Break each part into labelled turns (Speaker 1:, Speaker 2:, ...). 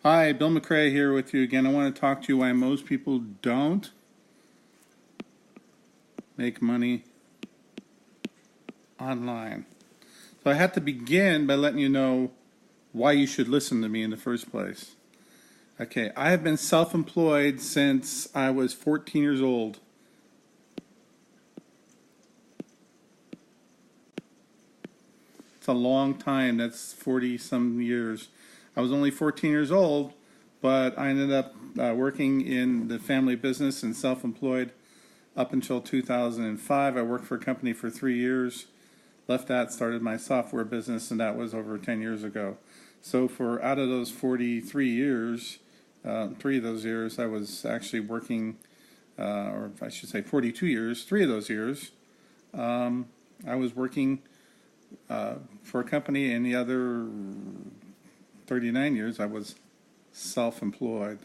Speaker 1: Hi, Bill McRae here with you again. I want to talk to you why most people don't make money online. So I have to begin by letting you know why you should listen to me in the first place. Okay, I have been self-employed since I was 14 years old. It's a long time. That's 40 some years. I was only 14 years old, but I ended up working in the family business and self-employed up until 2005. I worked for a company for 3 years, left that, started my software business, and that was over 10 years ago. So for out of those 43 years, 3 of those years I was actually working, or I should say 42 years, 3 of those years, I was working for a company, and the other 39 years I was self-employed.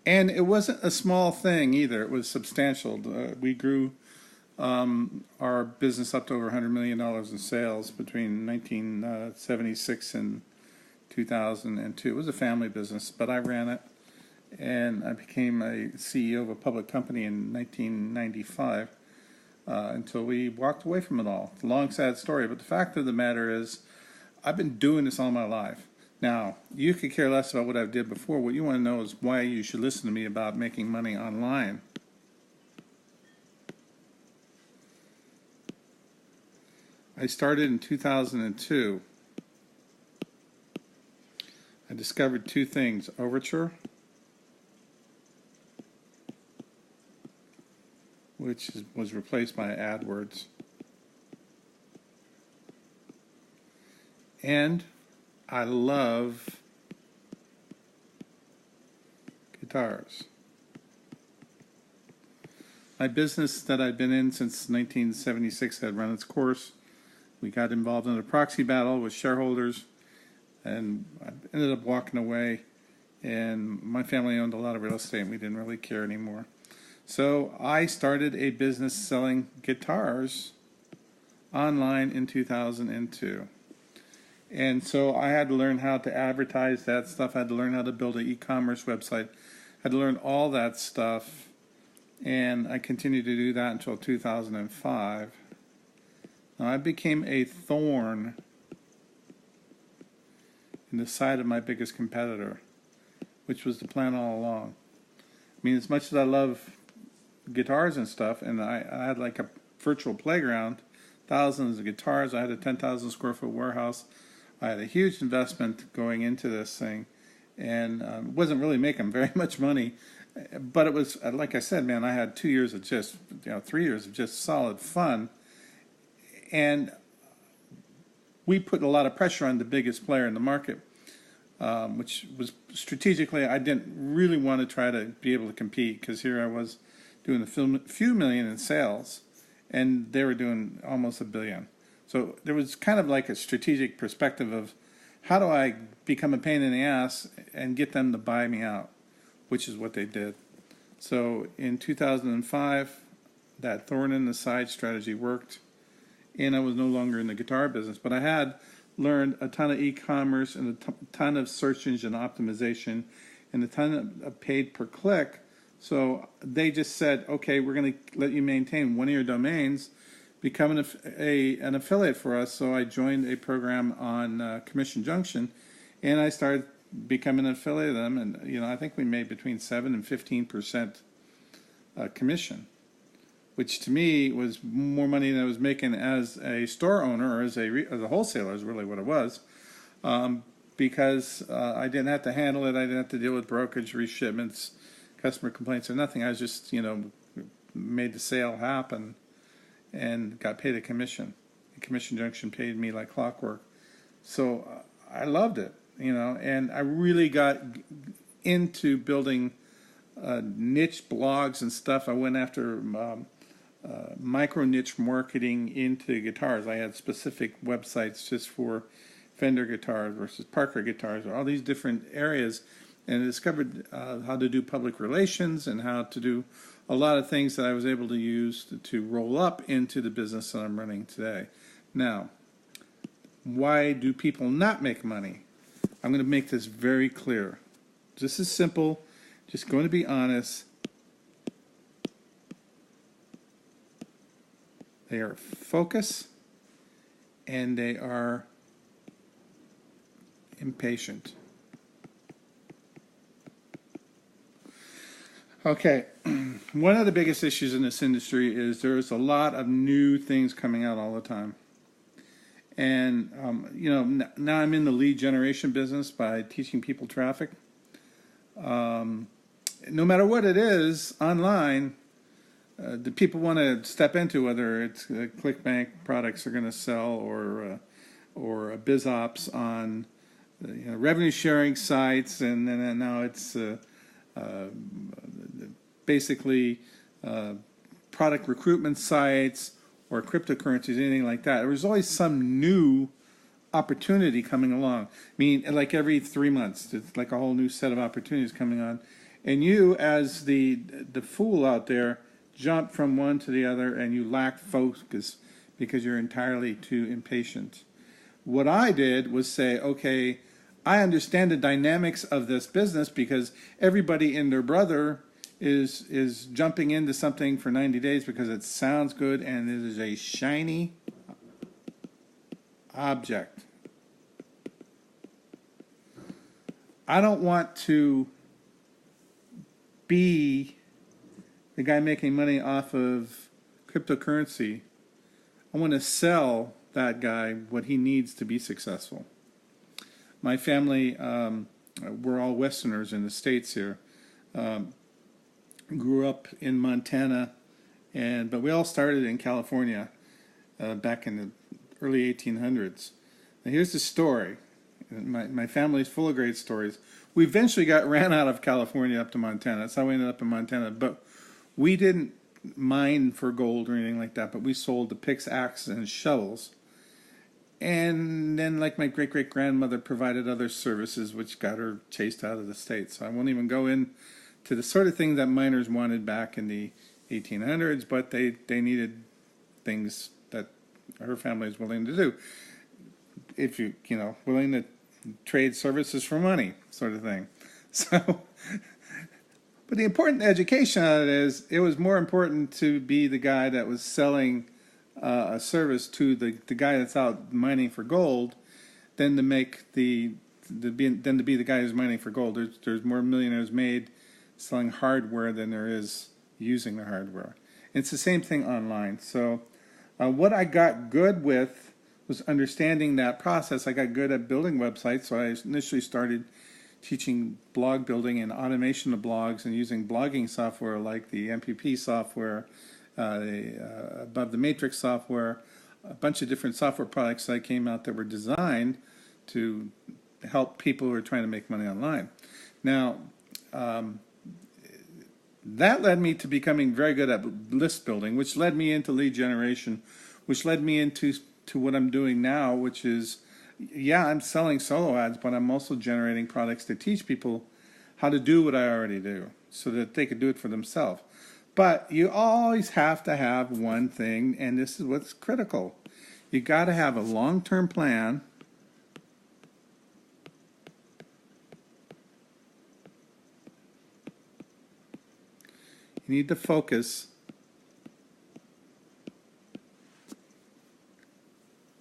Speaker 1: And it wasn't a small thing either. It was substantial. We grew our business up to over $100 million in sales between 1976 and 2002. It was a family business, but I ran it, and I became a CEO of a public company in 1995 until we walked away from it all. It's a long, sad story, but the fact of the matter is I've been doing this all my life. Now, you could care less about what I did before. What you want to know is why you should listen to me about making money online. I started in 2002. I discovered two things: Overture, which was replaced by AdWords, and I love guitars. My business that I'd been in since 1976 had run its course. We got involved in a proxy battle with shareholders, and I ended up walking away, and my family owned a lot of real estate, and we didn't really care anymore. So I started a business selling guitars online in 2002. And so I had to learn how to advertise that stuff. I had to learn how to build an e-commerce website. I had to learn all that stuff. And I continued to do that until 2005. Now I became a thorn in the side of my biggest competitor, which was the plan all along. I mean, as much as I love guitars and stuff, and I had like a virtual playground, thousands of guitars. I had a 10,000 square foot warehouse. I had a huge investment going into this thing, and wasn't really making very much money, but it was, like I said, man, I had 2 years of just, 3 years of just solid fun, and we put a lot of pressure on the biggest player in the market, which was strategically, I didn't really want to try to be able to compete, because here I was doing a few million in sales, and they were doing almost $1 billion. So there was kind of like a strategic perspective of how do I become a pain in the ass and get them to buy me out, which is what they did. So in 2005, that thorn in the side strategy worked, and I was no longer in the guitar business, but I had learned a ton of e-commerce and a ton of search engine optimization and a ton of paid per click. So they just said, okay, we're going to let you maintain one of your domains, become an affiliate for us. So I joined a program on Commission Junction, and I started becoming an affiliate of them. And I think we made between 7 and 15% commission, which to me was more money than I was making as a store owner or as a wholesaler, is really what it was, because I didn't have to handle it. I didn't have to deal with brokerage, reshipments, customer complaints, or nothing. I was just made the sale happen and got paid a commission. The Commission Junction paid me like clockwork. So I loved it, and I really got into building niche blogs and stuff. I went after micro niche marketing into guitars. I had specific websites just for Fender guitars versus Parker guitars, or all these different areas, and I discovered how to do public relations and how to do a lot of things that I was able to use to roll up into the business that I'm running today. Now, why do people not make money? I'm going to make this very clear. This is simple, just going to be honest. They are focused and they are impatient. Okay, one of the biggest issues in this industry is there's a lot of new things coming out all the time. And, now I'm in the lead generation business by teaching people traffic. No matter what it is online, the people want to step into, whether it's ClickBank products are going to sell or BizOps on revenue sharing sites, and then now it's basically product recruitment sites or cryptocurrencies, anything like that. There's always some new opportunity coming along. I mean, like every 3 months, it's like a whole new set of opportunities coming on. And you, as the fool out there, jump from one to the other and you lack focus because you're entirely too impatient. What I did was say, okay, I understand the dynamics of this business because everybody and their brother is jumping into something for 90 days because it sounds good and it is a shiny object. I don't want to be the guy making money off of cryptocurrency. I want to sell that guy what he needs to be successful. My family, we're all Westerners in the States here. Grew up in Montana, but we all started in California back in the early 1800s. Now here's the story. My family's full of great stories. We eventually ran out of California up to Montana. That's how we ended up in Montana. But we didn't mine for gold or anything like that, but we sold the picks, axes, and shovels. And then, like, my great-great-grandmother provided other services which got her chased out of the state. So I won't even go into the sort of thing that miners wanted back in the 1800s, but they needed things that her family is willing to do. If willing to trade services for money, sort of thing. So, but the important education of it is, it was more important to be the guy that was selling a service to the guy that's out mining for gold than to be the guy who's mining for gold. There's more millionaires made selling hardware than there is using the hardware. It's the same thing online. So what I got good with was understanding that process. I got good at building websites, so I initially started teaching blog building and automation of blogs and using blogging software like the MPP software, Above the Matrix software, a bunch of different software products that came out that were designed to help people who are trying to make money online. Now, that led me to becoming very good at list building, which led me into lead generation, which led me into what I'm doing now, which is, I'm selling solo ads, but I'm also generating products to teach people how to do what I already do so that they could do it for themselves. But you always have to have one thing, and this is what's critical. You got to have a long-term plan. You need to focus,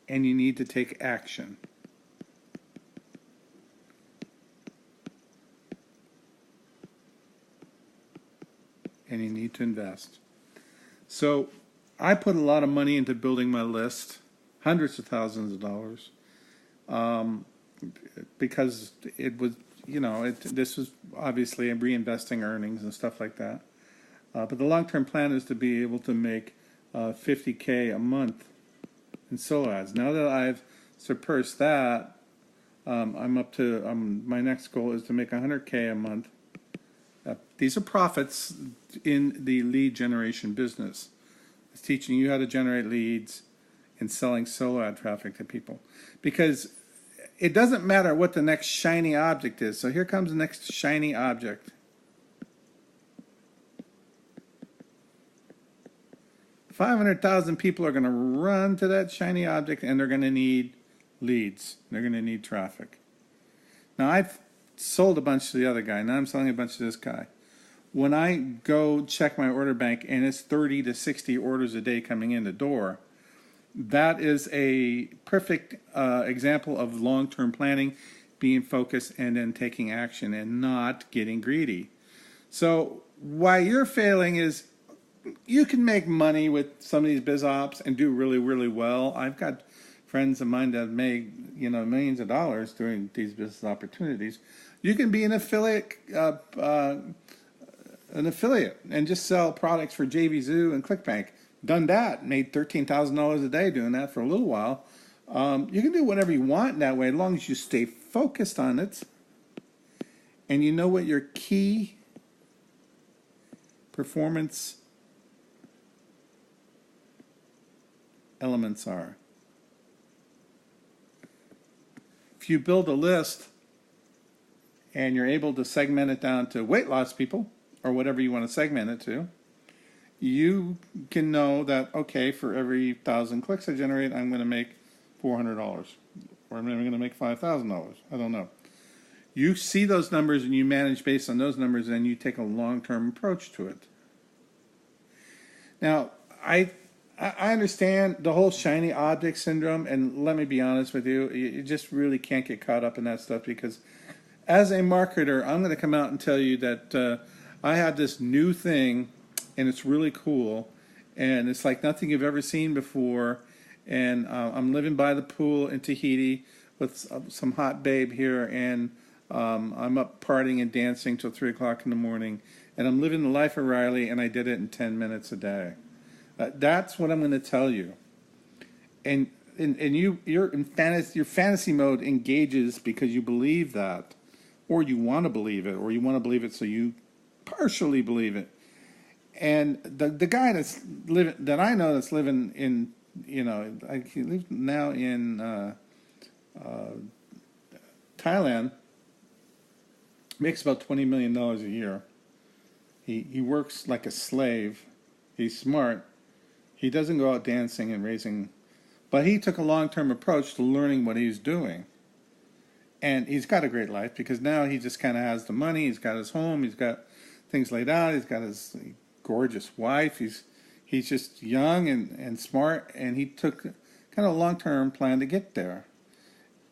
Speaker 1: and you need to take action. And you need to invest. So I put a lot of money into building my list, hundreds of thousands of dollars, because it was, this was obviously reinvesting earnings and stuff like that. But the long-term plan is to be able to make $50K a month in solo ads. Now that I've surpassed that, I'm up to, my next goal is to make $100K a month. These are profits in the lead generation business. It's teaching you how to generate leads and selling solo ad traffic to people. Because it doesn't matter what the next shiny object is. So here comes the next shiny object. $500,000 people are going to run to that shiny object, and they're going to need leads. They're going to need traffic. Now, I've sold a bunch to the other guy. Now I'm selling a bunch to this guy. When I go check my order bank and it's 30 to 60 orders a day coming in the door, that is a perfect example of long-term planning, being focused, and then taking action and not getting greedy. So why you're failing is you can make money with some of these biz ops and do really, really well. I've got friends of mine that have made millions of dollars during these business opportunities. You can be an affiliate and just sell products for JVZoo and ClickBank. Done that, made $13,000 a day doing that for a little while. You can do whatever you want that way as long as you stay focused on it and you know what your key performance elements are. If you build a list and you're able to segment it down to weight loss people or whatever you want to segment it to, you can know that, okay, for every 1,000 clicks I generate, I'm going to make $400 or I'm going to make $5,000. I don't know. You see those numbers and you manage based on those numbers and you take a long-term approach to it. Now, I understand the whole shiny object syndrome, and let me be honest with you, you just really can't get caught up in that stuff because as a marketer, I'm going to come out and tell you that I have this new thing and it's really cool and it's like nothing you've ever seen before, and I'm living by the pool in Tahiti with some hot babe here, and I'm up partying and dancing till 3 o'clock in the morning, and I'm living the life of Riley, and I did it in 10 minutes a day. That's what I'm going to tell you. And your fantasy mode engages because you believe that, or you want to believe it, or you want to believe it so you partially believe it. And the guy that I know that's living in, he lives now in Thailand, makes about $20 million a year. He works like a slave. He's smart. He doesn't go out dancing and raising, but he took a long-term approach to learning what he's doing. And he's got a great life because now he just kind of has the money. He's got his home. He's got things laid out. He's got his gorgeous wife. He's just young and smart, and he took kind of a long-term plan to get there.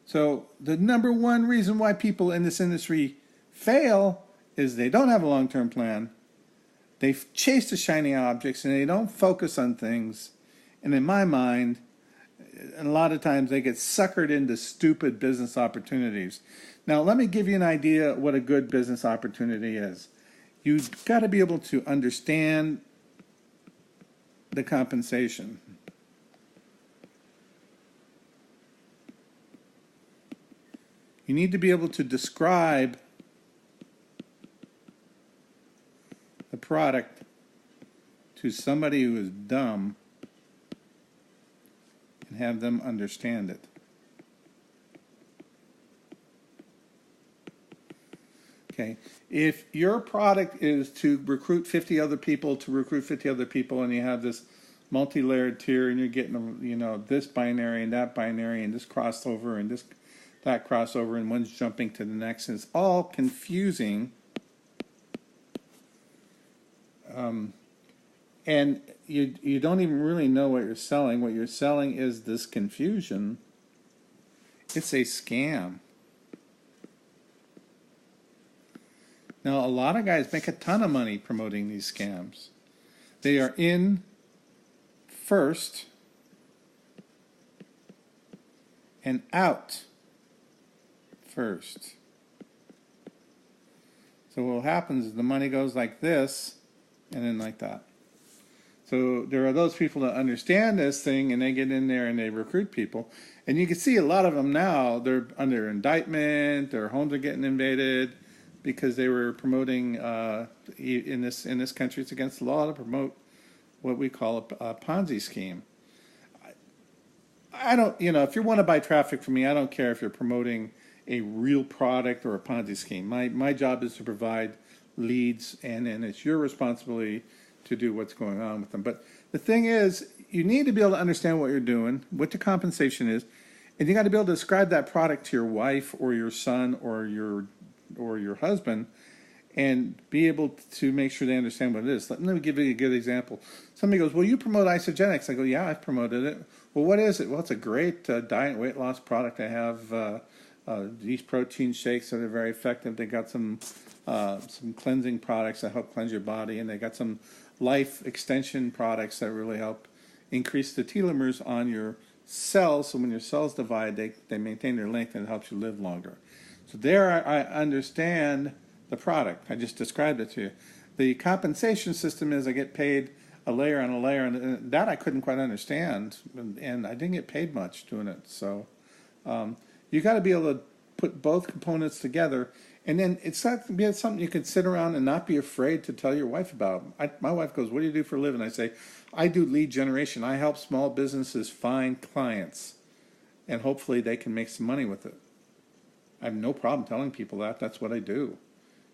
Speaker 1: So the number one reason why people in this industry fail is they don't have a long-term plan. They chase the shiny objects and they don't focus on things. And in my mind, a lot of times they get suckered into stupid business opportunities. Now, let me give you an idea what a good business opportunity is. You've got to be able to understand the compensation. You need to be able to describe the product to somebody who is dumb and have them understand it. Okay, if your product is to recruit 50 other people and you have this multi-layered tier and you're getting this binary and that binary and this crossover and that crossover and one's jumping to the next and it's all confusing, and you don't even really know what you're selling. What you're selling is this confusion. It's a scam. Now, a lot of guys make a ton of money promoting these scams. They are in first and out first. So what happens is the money goes like this and then like that. So there are those people that understand this thing and they get in there and they recruit people. And you can see a lot of them now, they're under indictment, their homes are getting invaded because they were promoting, in this country, it's against the law to promote what we call a Ponzi scheme. I don't, if you want to buy traffic from me, I don't care if you're promoting a real product or a Ponzi scheme. My job is to provide leads, and it's your responsibility to do what's going on with them. But the thing is, you need to be able to understand what you're doing, what the compensation is, And you got to be able to describe that product to your wife or your son or your husband, and be able to make sure they understand what it is. Let me give you a good example. Somebody goes, well, you promote isogenics. I go, yeah, I've promoted it. Well, what is it? Well, it's a great diet weight loss product. I have these protein shakes that are very effective. They got some cleansing products that help cleanse your body, and they got some life extension products that really help increase the telomeres on your cells. So when your cells divide, they maintain their length, and it helps you live longer. So there I understand the product. I just described it to you. The compensation system is I get paid a layer on a layer, and that I couldn't quite understand, and I didn't get paid much doing it. So you got to be able to put both components together, and then it's not be something you can sit around and not be afraid to tell your wife about. My wife goes, what do you do for a living? I say, I do lead generation. I help small businesses find clients, and hopefully they can make some money with it. I have no problem telling people that. That's what I do.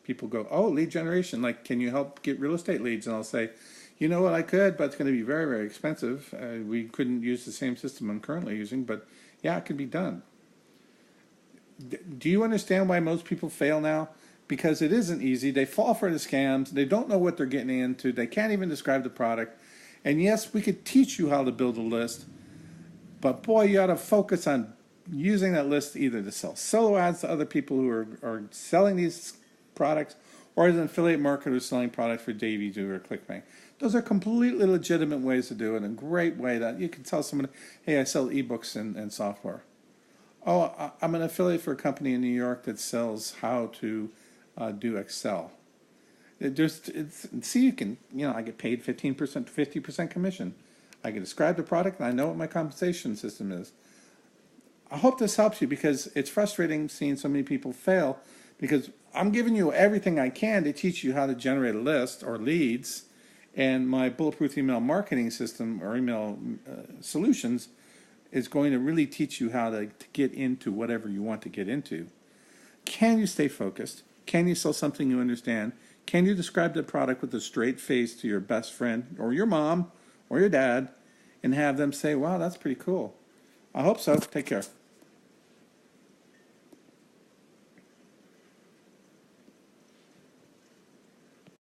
Speaker 1: People go, oh, lead generation, like, can you help get real estate leads? And I'll say, you know what, I could, but it's going to be very, very expensive. We couldn't use the same system I'm currently using, but yeah, it can be done. Do you understand why most people fail now? Because it isn't easy. They fall for the scams. They don't know what they're getting into. They can't even describe the product. And yes, we could teach you how to build a list, but boy, you ought to focus on using that list either to sell solo ads to other people who are selling these products, or as an affiliate marketer selling products for Davey or ClickBank. Those are completely legitimate ways to do it, and a great way that you can tell someone, hey, I sell ebooks and software. Oh, I'm an affiliate for a company in New York that sells how to do Excel. See, you can, I get paid 15%, 50% commission. I can describe the product, and I know what my compensation system is. I hope this helps you, because it's frustrating seeing so many people fail, because I'm giving you everything I can to teach you how to generate a list or leads, and my bulletproof email marketing system or email solutions is going to really teach you how to get into whatever you want to get into. Can you stay focused? Can you sell something you understand? Can you describe the product with a straight face to your best friend or your mom or your dad and have them say, wow, that's pretty cool? I hope so. Take care.